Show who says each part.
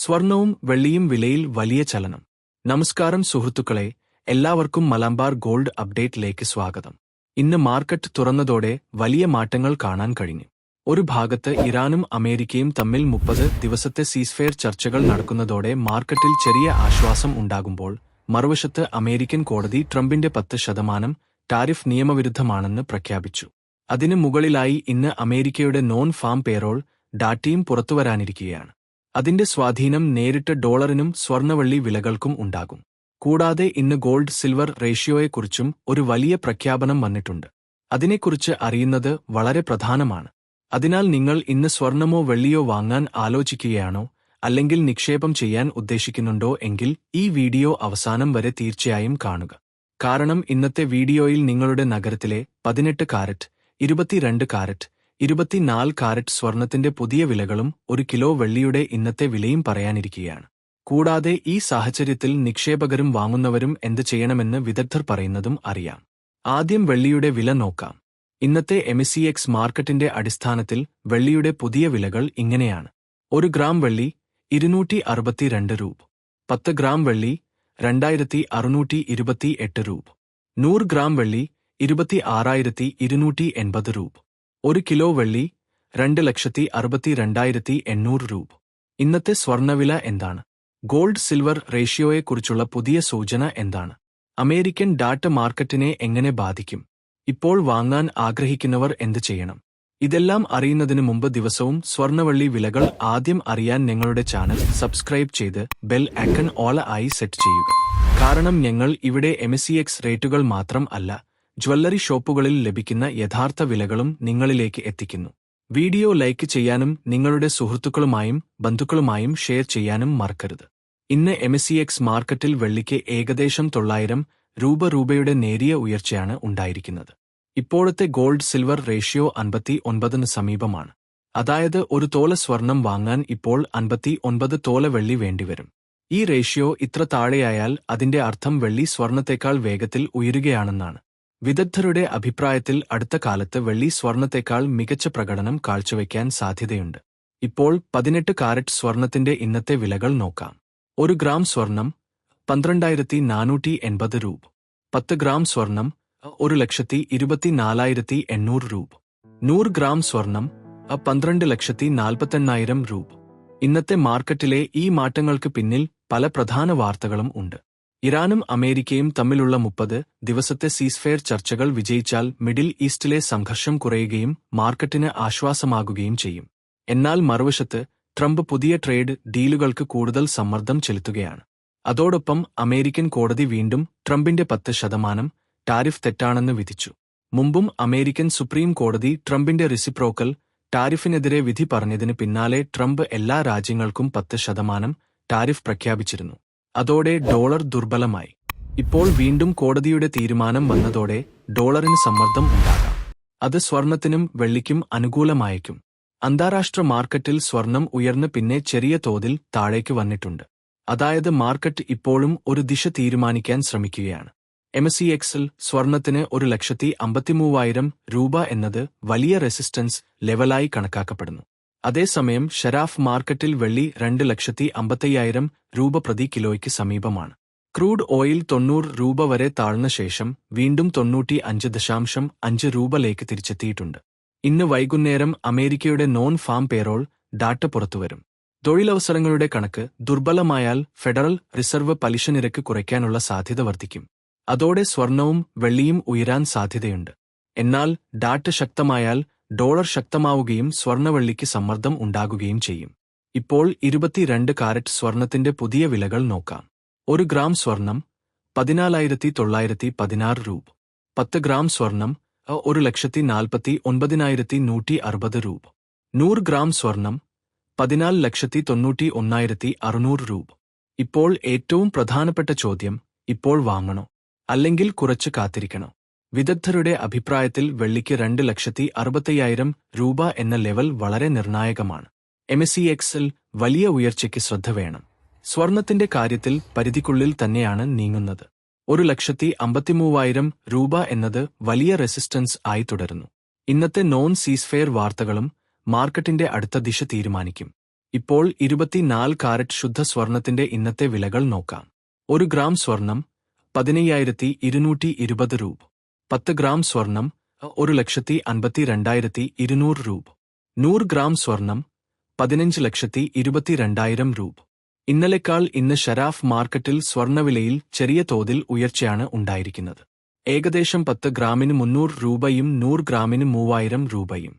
Speaker 1: സ്വർണവും വെള്ളിയും വിലയിൽ വലിയ ചലനം. നമസ്കാരം സുഹൃത്തുക്കളെ, എല്ലാവർക്കും മലബാർ ഗോൾഡ് അപ്ഡേറ്റിലേക്ക് സ്വാഗതം. ഇന്ന് മാർക്കറ്റ് തുറന്നതോടെ വലിയ മാറ്റങ്ങൾ കാണാൻ കഴിഞ്ഞു. ഒരു ഭാഗത്ത് ഇറാനും അമേരിക്കയും തമ്മിൽ 30 ദിവസത്തെ സീസ്ഫയർ ചർച്ചകൾ നടക്കുന്നതോടെ മാർക്കറ്റിൽ ചെറിയ ആശ്വാസം ഉണ്ടാകുമ്പോൾ, മറുവശത്ത് അമേരിക്കൻ കോടതി ട്രംപിന്റെ 10% ടാരിഫ് നിയമവിരുദ്ധമാണെന്ന് പ്രഖ്യാപിച്ചു. അതിനു മുകളിലായി ഇന്ന് അമേരിക്കയുടെ നോൺ ഫാം പേറോൾ ഡാറ്റയും പുറത്തുവരാനിരിക്കുകയാണ്. അതിന്റെ സ്വാധീനം നേരിട്ട് ഡോളറിനും സ്വർണവെള്ളി വിലകൾക്കും ഉണ്ടാകും. കൂടാതെ ഇന്ന് ഗോൾഡ് സിൽവർ റേഷ്യോയെക്കുറിച്ചും ഒരു വലിയ പ്രഖ്യാപനം വന്നിട്ടുണ്ട്. അതിനെക്കുറിച്ച് അറിയുന്നത് വളരെ പ്രധാനമാണ്. അതിനാൽ നിങ്ങൾ ഇന്ന് സ്വർണമോ വെള്ളിയോ വാങ്ങാൻ ആലോചിക്കുകയാണോ, അല്ലെങ്കിൽ നിക്ഷേപം ചെയ്യാൻ ഉദ്ദേശിക്കുന്നുണ്ടോ എങ്കിൽ ഈ വീഡിയോ അവസാനം വരെ തീർച്ചയായും കാണുക. കാരണം ഇന്നത്തെ വീഡിയോയിൽ നിങ്ങളുടെ നഗരത്തിലെ 18 കാരറ്റ്, 22 കാരറ്റ്, 24 കാരറ്റ് സ്വർണത്തിന്റെ പുതിയ വിലകളും 1 കിലോ വെള്ളിയുടെ ഇന്നത്തെ വിലയും പറയാനിരിക്കുകയാണ്. കൂടാതെ ഈ സാഹചര്യത്തിൽ നിക്ഷേപകരും വാങ്ങുന്നവരും എന്ത് ചെയ്യണമെന്ന് വിദഗ്ധർ പറയുന്നതും അറിയാം. ആദ്യം വെള്ളിയുടെ വില നോക്കാം. ഇന്നത്തെ MCX മാർക്കറ്റിന്റെ അടിസ്ഥാനത്തിൽ വെള്ളിയുടെ പുതിയ വിലകൾ ഇങ്ങനെയാണ്. 1 ഗ്രാം വെള്ളി 262 രൂപ, 10 ഗ്രാം വെള്ളി 2628 രൂപ, 100 ഗ്രാം വെള്ളി 26,280 രൂപ, 1 കിലോ വെള്ളി 2,62,800 രൂപ. ഇന്നത്തെ സ്വർണവില എന്താണ്? ഗോൾഡ് സിൽവർ റേഷ്യോയെക്കുറിച്ചുള്ള പുതിയ സൂചന എന്താണ്? അമേരിക്കൻ ഡാറ്റ മാർക്കറ്റിനെ എങ്ങനെ ബാധിക്കും? ഇപ്പോൾ വാങ്ങാൻ ആഗ്രഹിക്കുന്നവർ എന്ത് ചെയ്യണം? ഇതെല്ലാം അറിയുന്നതിന് മുമ്പ് ദിവസവും സ്വർണവെള്ളി വിലകൾ ആദ്യം അറിയാൻ ഞങ്ങളുടെ ചാനൽ സബ്സ്ക്രൈബ് ചെയ്ത് ബെൽ ഐക്കൺ ഓൾ ആയി സെറ്റ് ചെയ്യുക. കാരണം ഞങ്ങൾ ഇവിടെ MCX റേറ്റുകൾ മാത്രം അല്ല, ജ്വല്ലറി ഷോപ്പുകളിൽ ലഭിക്കുന്ന യഥാർത്ഥ വിലകളും നിങ്ങളിലേക്ക് എത്തിക്കുന്നു. വീഡിയോ ലൈക്ക് ചെയ്യാനും നിങ്ങളുടെ സുഹൃത്തുക്കളുമായും ബന്ധുക്കളുമായും ഷെയർ ചെയ്യാനും മറക്കരുത്. ഇന്ന് MCX മാർക്കറ്റിൽ വെള്ളിക്ക് ഏകദേശം 900 രൂപയുടെ നേരിയ ഉയർച്ചയാണ് ഉണ്ടായിരിക്കുന്നത്. ഇപ്പോഴത്തെ ഗോൾഡ് സിൽവർ റേഷ്യോ 59 സമീപമാണ്. അതായത് ഒരു തോല സ്വർണം വാങ്ങാൻ ഇപ്പോൾ 59 തോല വെള്ളി വേണ്ടിവരും. ഈ റേഷ്യോ ഇത്ര താഴെയായാൽ അതിന്റെ അർത്ഥം വെള്ളി സ്വർണത്തേക്കാൾ വേഗത്തിൽ ഉയരുകയാണെന്നാണ്. വിദഗ്ധരുടെ അഭിപ്രായത്തിൽ അടുത്ത കാലത്ത് വെള്ളി സ്വർണത്തേക്കാൾ മികച്ച പ്രകടനം കാഴ്ചവെക്കാൻ സാധ്യതയുണ്ട്. ഇപ്പോൾ 18 കാരറ്റ് സ്വർണത്തിന്റെ ഇന്നത്തെ വിലകൾ നോക്കാം. 1 ഗ്രാം സ്വർണം 12,480 രൂപ, 10 ഗ്രാം സ്വർണം 1,24,800 രൂപ, 100 ഗ്രാം സ്വർണം 12,48,000 രൂപ. ഇന്നത്തെ മാർക്കറ്റിലെ ഈ മാറ്റങ്ങൾക്ക് പിന്നിൽ പല പ്രധാന വാർത്തകളും ഉണ്ട്. ഇറാനും അമേരിക്കയും തമ്മിലുള്ള 30 ദിവസത്തെ സീസ്ഫയർ ചർച്ചകൾ വിജയിച്ചാൽ മിഡിൽ ഈസ്റ്റിലെ സംഘർഷം കുറയുകയും മാർക്കറ്റിന് ആശ്വാസമാകുകയും ചെയ്യും. എന്നാൽ മറുവശത്ത് ട്രംപ് പുതിയ ട്രേഡ് ഡീലുകൾക്ക് കൂടുതൽ സമ്മർദ്ദം ചെലുത്തുകയാണ്. അതോടൊപ്പം അമേരിക്കൻ കോടതി വീണ്ടും ട്രംപിന്റെ 10% ടാരിഫ് തെറ്റാണെന്ന് വിധിച്ചു. മുമ്പും അമേരിക്കൻ സുപ്രീം കോടതി ട്രംപിന്റെ റെസിപ്രോക്കൽ ടാരിഫിനെതിരെ വിധി പറഞ്ഞതിന് പിന്നാലെ ട്രംപ് എല്ലാ രാജ്യങ്ങൾക്കും 10% ടാരിഫ് പ്രഖ്യാപിച്ചിരുന്നു. അതോടെ ഡോളർ ദുർബലമായി. ഇപ്പോൾ വീണ്ടും കോടതിയുടെ തീരുമാനം വന്നതോടെ ഡോളറിന് സമ്മർദ്ദം ഉണ്ടാകാം. അത് സ്വർണത്തിനും വെള്ളിക്കും അനുകൂലമായേക്കും. അന്താരാഷ്ട്ര മാർക്കറ്റിൽ സ്വർണം ഉയർന്ന് പിന്നെ ചെറിയ തോതിൽ താഴേക്ക് വന്നിട്ടുണ്ട്. അതായത് മാർക്കറ്റ് ഇപ്പോഴും ഒരു ദിശ തീരുമാനിക്കാൻ ശ്രമിക്കുകയാണ്. MCXൽ സ്വർണത്തിന് 1,53,000 രൂപ എന്നത് വലിയ റെസിസ്റ്റൻസ് ലെവലായി കണക്കാക്കപ്പെടുന്നു. അതേസമയം ഷെരാഫ് മാർക്കറ്റിൽ വെള്ളി 2,55,000 രൂപ പ്രതി കിലോയ്ക്ക് സമീപമാണ്. ക്രൂഡ് ഓയിൽ 90 രൂപ വരെ താഴ്ന്ന ശേഷം വീണ്ടും 95.5 രൂപയിലേക്ക് തിരിച്ചെത്തിയിട്ടുണ്ട്. ഇന്ന് വൈകുന്നേരം അമേരിക്കയുടെ നോൺ ഫാം പേറോൾ ഡാറ്റ പുറത്തുവരും. തൊഴിലവസരങ്ങളുടെ കണക്ക് ദുർബലമായാൽ ഫെഡറൽ റിസർവ് പലിശ നിരക്ക് കുറയ്ക്കാനുള്ള സാധ്യത വർദ്ധിക്കും. അതോടെ സ്വർണവും വെള്ളിയും ഉയരാൻ സാധ്യതയുണ്ട്. എന്നാൽ ഡാറ്റ ശക്തമായാൽ ഡോളർ ശക്തമാവുകയും സ്വർണവെള്ളിക്ക് സമ്മർദ്ദം ഉണ്ടാകുകയും ചെയ്യും. ഇപ്പോൾ 22 കാരറ്റ് സ്വർണത്തിന്റെ പുതിയ വിലകൾ നോക്കാം. 1 ഗ്രാം സ്വർണം 14,916 രൂപ, 10 ഗ്രാം സ്വർണം 1,49,160 രൂപ, 100 ഗ്രാം സ്വർണം 14,91,600 രൂപ. ഇപ്പോൾ ഏറ്റവും പ്രധാനപ്പെട്ട ചോദ്യം, ഇപ്പോൾ വാങ്ങണോ അല്ലെങ്കിൽ കുറച്ച് കാത്തിരിക്കണോ? വിദഗ്ധരുടെ അഭിപ്രായത്തിൽ വെള്ളിക്ക് 2,65,000 രൂപ എന്ന ലെവൽ വളരെ നിർണായകമാണ്. MCXൽ വലിയ ഉയർച്ചയ്ക്ക് ശ്രദ്ധ വേണം. സ്വർണത്തിന്റെ കാര്യത്തിൽ പരിധിക്കുള്ളിൽ തന്നെയാണ് നീങ്ങുന്നത്. 1,53,000 രൂപ എന്നത് വലിയ റെസിസ്റ്റൻസ് ആയി തുടരുന്നു. ഇന്നത്തെ നോൺ സീസ്ഫെയർ വാർത്തകളും മാർക്കറ്റിന്റെ അടുത്ത ദിശ തീരുമാനിക്കും. ഇപ്പോൾ 24 കാരറ്റ് ശുദ്ധ സ്വർണത്തിന്റെ ഇന്നത്തെ വിലകൾ നോക്കാം. 1 ഗ്രാം സ്വർണം 15,220 രൂപ. 10 ഗ്രാം സ്വർണം 1,52,200 രൂപ. 100 ഗ്രാം സ്വർണം 15,22,000 രൂപ. ഇന്നലെക്കാൾ ഇന്ന് ഷരാഫ് മാർക്കറ്റിൽ സ്വർണ്ണവിലയിൽ ചെറിയ തോതിൽ ഉയർച്ചയാണ് ഉണ്ടായിരിക്കുന്നത്. ഏകദേശം 10 ഗ്രാമിന് 300 രൂപയും 100 ഗ്രാമിന് 3,000 രൂപയും.